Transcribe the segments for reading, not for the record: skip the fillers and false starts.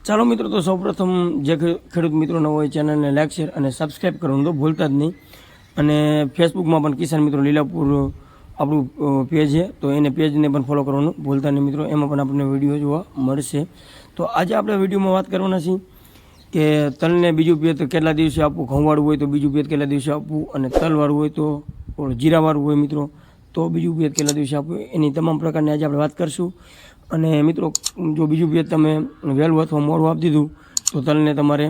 ચાલો મિત્રો, તો સૌપ્રથમ જે ખેડૂત મિત્રો ન હોય ચેનલને લાઈક શેર અને સબસ્ક્રાઈબ કરવાનું તો ભૂલતા જ નહીં. અને ફેસબુકમાં પણ કિસાન મિત્રો લીલાપુર આપણું પેજ છે, તો એને પેજને પણ ફોલો કરવાનું ભૂલતા નહીં મિત્રો. એમાં પણ આપણને વિડીયો જોવા મળશે. તો આજે આપણે વિડીયોમાં વાત કરવાના છીએ કે તલને બીજું પેજ કેટલા દિવસે આપવું, ઘઉંવાળું હોય તો બીજું પેજ કેટલા દિવસે આપવું, અને તલવાળું હોય તો જીરાવાળું હોય મિત્રો તો બીજું પેજ કેટલા દિવસે આપવું, એની તમામ પ્રકારની આજે આપણે વાત કરીશું. અને મિત્રો, જો બીજું પેજ તમે વહેલું અથવા મોડું આપી દીધું તો તલને તમારે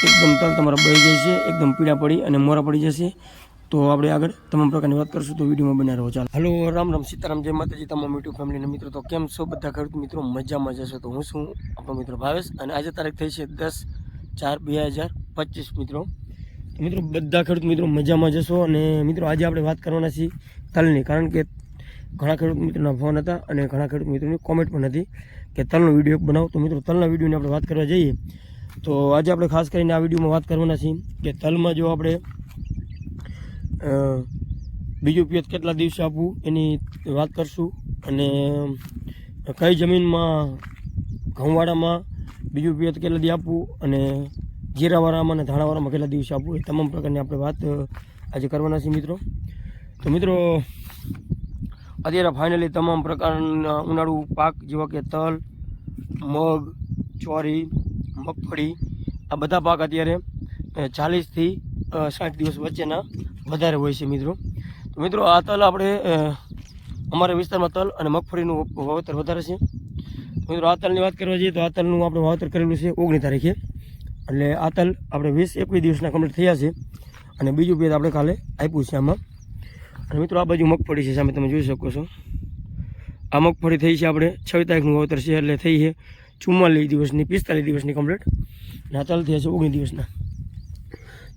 એકદમ તલ તમારા બળી જાય છે, એકદમ પીળા પડી અને મોરા પડી જશે. તો આપણે આગળ તમામ પ્રકારની વાત કરીશું, તો વિડીયોમાં બન્યા રહો. ચાલો, હલો, રામ રામ, સીતારામ, જય માતાજી તમામ યુટ્યુબ ફેમિલીના મિત્રો. તો કેમ છો બધા ખેડૂત મિત્રો? મજામાં જશો? તો હું છું આપણો મિત્રો ભાવેશ, અને આજે તારીખ થઈ છે 10/4/2025 મિત્રો. તો મિત્રો, બધા ખેડૂત મિત્રો મજામાં જશો. અને મિત્રો, આજે આપણે વાત કરવાના છીએ તલની, કારણ કે ઘણા ખેડૂત મિત્રોના ફોન હતા અને ઘણા ખેડૂત મિત્રોની કોમેન્ટ પણ હતી કે તલનો વિડીયો બનાવો. તો મિત્રો, તલના વિડીયોની આપણે વાત કરવા જઈએ તો આજે આપણે ખાસ કરીને આ વિડીયોમાં વાત કરવાના છીએ કે તલમાં જો આપણે બીજું પિયત કેટલા દિવસે આપવું એની વાત કરશું. અને કઈ જમીનમાં ઘઉંવાળામાં બીજું પિયત કેટલા દી આપવું, અને જીરાવાળામાં અને ધાણાવાળામાં કેટલા દિવસે આપવું, એ તમામ પ્રકારની આપણે વાત આજે કરવાના છીએ મિત્રો. તો મિત્રો, અત્યારે ફાઇનલી તમામ પ્રકારના ઉનાળુ પાક જેવા કે તલ, મગ, ચોરી, મગફળી, આ બધા પાક અત્યારે 40થી 60 દિવસ વચ્ચેના વધારે હોય છે મિત્રો. તો મિત્રો, આ તલ આપણે અમારા વિસ્તારમાં તલ અને મગફળીનું વાવેતર વધારે છે. મિત્રો, આ તલની વાત કરવા જઈએ તો આ તલનું આપણે વાવેતર કરેલું છે 19 તારીખે, એટલે આ તલ આપણે 20-21 દિવસના કમ્પ્લીટ થયા છે. અને બીજું પેજ આપણે કાલે આપ્યું છે આમાં. અને મિત્રો, આ બાજુ મગફળી છે, સામે તમે જોઈ શકો છો. આ મગફળી થઈ છે આપણે 26 તારીખનું વાવેતર છે, એટલે થઈ છે 44 દિવસની, 45 દિવસની કમ્પ્લીટ. અને આ તલ થયા છે 19 દિવસના.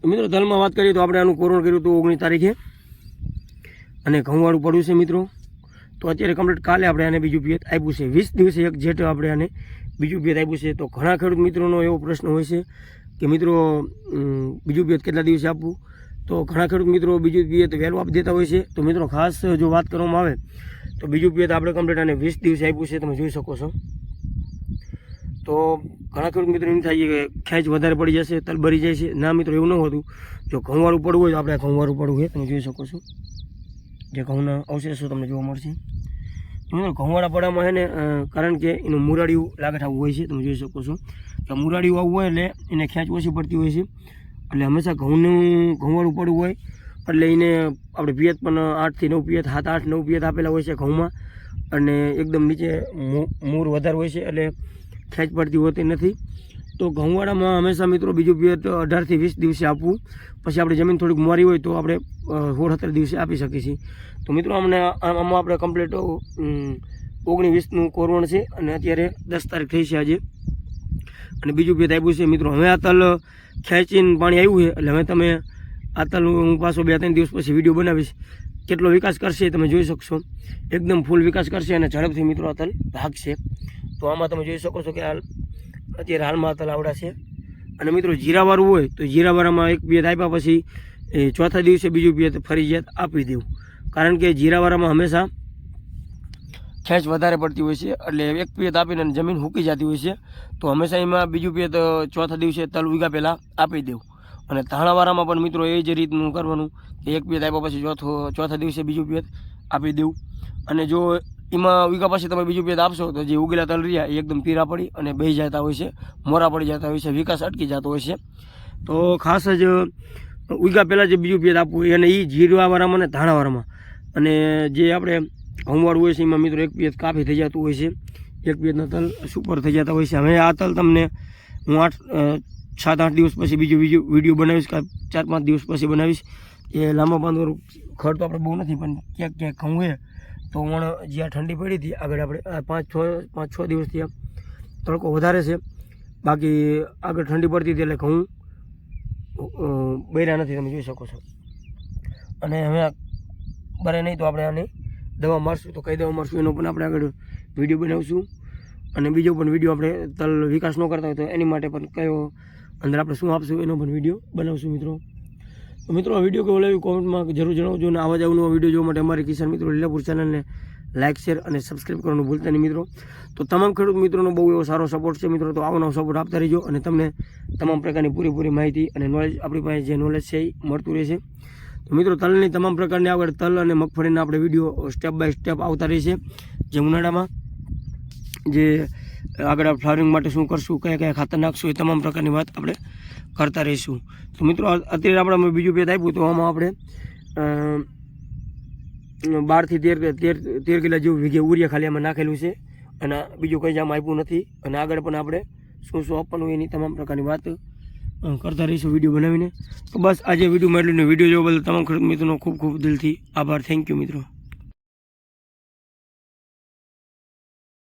તો મિત્રો, તલમાં વાત કરીએ તો આપણે આનું કોરોણ કર્યું હતું 19 તારીખે, અને ઘઉંવાળું પડ્યું છે મિત્રો. તો અત્યારે કમ્પ્લીટ કાલે આપણે આને બીજું પિયત આપ્યું છે. 20 દિવસે એક જેટ આપણે આને બીજું પિયત આપ્યું છે. તો ઘણા ખેડૂત મિત્રોનો એવો પ્રશ્ન હોય છે કે મિત્રો બીજું પિયત કેટલા દિવસે આપવું. તો ઘણા ખેડૂત મિત્રો બીજું પિયત વહેલું આપી દેતા હોય છે. તો મિત્રો, ખાસ જો વાત કરવામાં આવે તો બીજું પિયત આપણે કમ્પ્લીટ આને 20 દિવસે આપ્યું છે, તમે જોઈ શકો છો. તો ઘણા ખેડૂત મિત્રો એમ થાય છે કે ખેંચ વધારે પડી જશે, તલ ભરી જાય છે. ના મિત્રો, એવું ન હોતું. જો ઘઉંવાળું પડવું હોય તો આપણે ઘઉંવાળું પડવું છે, તમે જોઈ શકો છો. જે ઘઉંના અવશેષો તમને જોવા મળશે. મિત્રો, ઘઉંવાળા પડામાં છે ને, કારણ કે એનું મુરાડિયું લાગત આવવું હોય છે, તમે જોઈ શકો છો. કે મુરાડિયું આવવું હોય એટલે એને ખેંચ ઓછી પડતી હોય છે. એટલે હંમેશા ઘઉંવાળું પડવું હોય એટલે એને આપણે પિયત પણ 8થી 9 પિયત, 7, 8, 9 પિયત આપેલા હોય છે ઘઉંમાં. અને એકદમ નીચે મૂર વધારે હોય છે એટલે ખેંચ પડતી હોતી નથી. તો ઘઉંવાળામાં હંમેશા મિત્રો બીજું પિયત 18થી 20 દિવસે આપવું. પછી આપણે જમીન થોડીક મોરી હોય તો આપણે 16-17 દિવસે આપી શકીએ છીએ. તો મિત્રો, આમાં આપણે કમ્પ્લીટ 19-20નું કોરવણ છે, અને અત્યારે 10 તારીખ થઈ છે આજે, અને બીજું પિયત આપ્યું છે મિત્રો. હવે આ તલ ખેંચીને પાણી આવ્યું છે, એટલે હવે તમે આ તલ હું પાછો 2-3 દિવસ પછી વિડીયો બનાવીશ. કેટલો વિકાસ કરશે તમે જોઈ શકશો. એકદમ ફૂલ વિકાસ કરશે અને ઝડપથી મિત્રો આ તલ ભાગશે. તો આમાં તમે જોઈ શકો છો કે અત્યારે હાલમાં તલ આવડા છે. અને મિત્રો, જીરાવાળું હોય તો જીરાવાળામાં એક પિયત આપ્યા પછી ચોથા દિવસે બીજું પિયત ફરજિયાત આપી દેવું. કારણ કે જીરાવાળામાં હંમેશા ખેંચ વધારે પડતી હોય છે, એટલે એક પિયત આપીને જમીન સૂકી જતી હોય છે. તો હંમેશા એમાં બીજું પિયત ચોથા દિવસે તલ ઉગ્યા પહેલાં આપી દેવું. અને ધાણાવાળામાં પણ મિત્રો એ જ રીતનું કરવાનું કે એક પિયત આપ્યા પછી ચોથા દિવસે બીજું પિયત આપી દેવું. અને જો એમાં ઉગ્યા પછી તમે બીજું પિયત આપશો તો જે ઉગેલા તલ રહ્યા એ એકદમ પીરા પડી અને બેસી જતા હોય છે, મોરા પડી જતા હોય છે, વિકાસ અટકી જતો હોય છે. તો ખાસ જ ઉગ્યા પહેલાં જે બીજું પિયત આપવું, અને એ જીરાવાળામાં અને ધાણાવાળામાં. અને જે આપણે ઘઉંવાળું હોય છે એમાં મિત્રો એક પિયત કાફી થઈ જતું હોય છે, એક પિયતના તલ સુપર થઈ જતા હોય છે. હવે આ તલ તમને હું 7-8 દિવસ પછી બીજો વિડીયો બનાવીશ, કે 4-5 દિવસ પછી બનાવીશ. એ લાંબા બાંધવાનું ખર્ચ તો આપણે બહુ નથી, પણ ક્યાંક ક્યાંક ઘઉં છે તો જ્યાં ઠંડી પડી હતી આગળ આપણે 5-6 દિવસથી તડકો વધારે છે, બાકી આગળ ઠંડી પડતી હતી એટલે ઘઉં બૈરા નથી, તમે જોઈ શકો છો. અને હવે બરે નહીં તો આપણે આની દવા મારશું. તો કઈ દવા મારશું એનો પણ આપણે આગળ વિડીયો બનાવીશું. અને બીજો પણ વિડીયો આપણે તલ વિકાસ ન કરતા હોય તો એની માટે પણ કયો અંદર આપણે શું આપશું એનો પણ વિડીયો બનાવશું મિત્રો. તો મિત્રો, આ વિડીયો કેવો લાગ્યો કોમેન્ટમાં જરૂર જણાવજો. અને આવા જ અવનવા વિડીયો જોવા માટે અમારી કિસાન મિત્રો લીલાપુર ચેનલને લાઇક શેર અને સબસ્ક્રાઈબ કરવાનું ભૂલતા નહીં મિત્રો. તો તમામ ખેડૂત મિત્રોનો બહુ એવો સારો સપોર્ટ છે મિત્રો. તો આવો નવો સપોર્ટ આપતા રહીજો અને તમને તમામ પ્રકારની પૂરેપૂરી માહિતી અને નોલેજ આપણી પાસે જે નોલેજ છે એ મળતું રહેશે. તો મિત્રો તલની તમામ પ્રકારની આગળ તલ અને મગફળીના આપણે વિડીયો સ્ટેપ બાય સ્ટેપ આવતા રહેશે. જે ઉનાળામાં જે આગળ ફ્લાવરિંગ માટે શું કરશું, કયા કયા ખાતર નાખશું, એ તમામ પ્રકારની વાત આપણે કરતા રહીશું. તો મિત્રો અત્યારે આપણે બીજું પેજ આપ્યું તો આમાં આપણે 12 થી 13 કિલો જેવું વીઘે ઉરિયા ખાલી આમાં નાખેલું છે અને બીજું કંઈ જ આમાં આપ્યું નથી. અને આગળ પણ આપણે શું શું આપવાનું એની તમામ પ્રકારની વાત કરતા રહીશું વિડીયો બનાવીને. તો બસ આજે વિડીયો મળ્યું ને વિડીયો જોવા બદલ તમામ ખેડૂત મિત્રોનો ખૂબ ખૂબ દિલથી આભાર. થેન્ક યુ મિત્રો.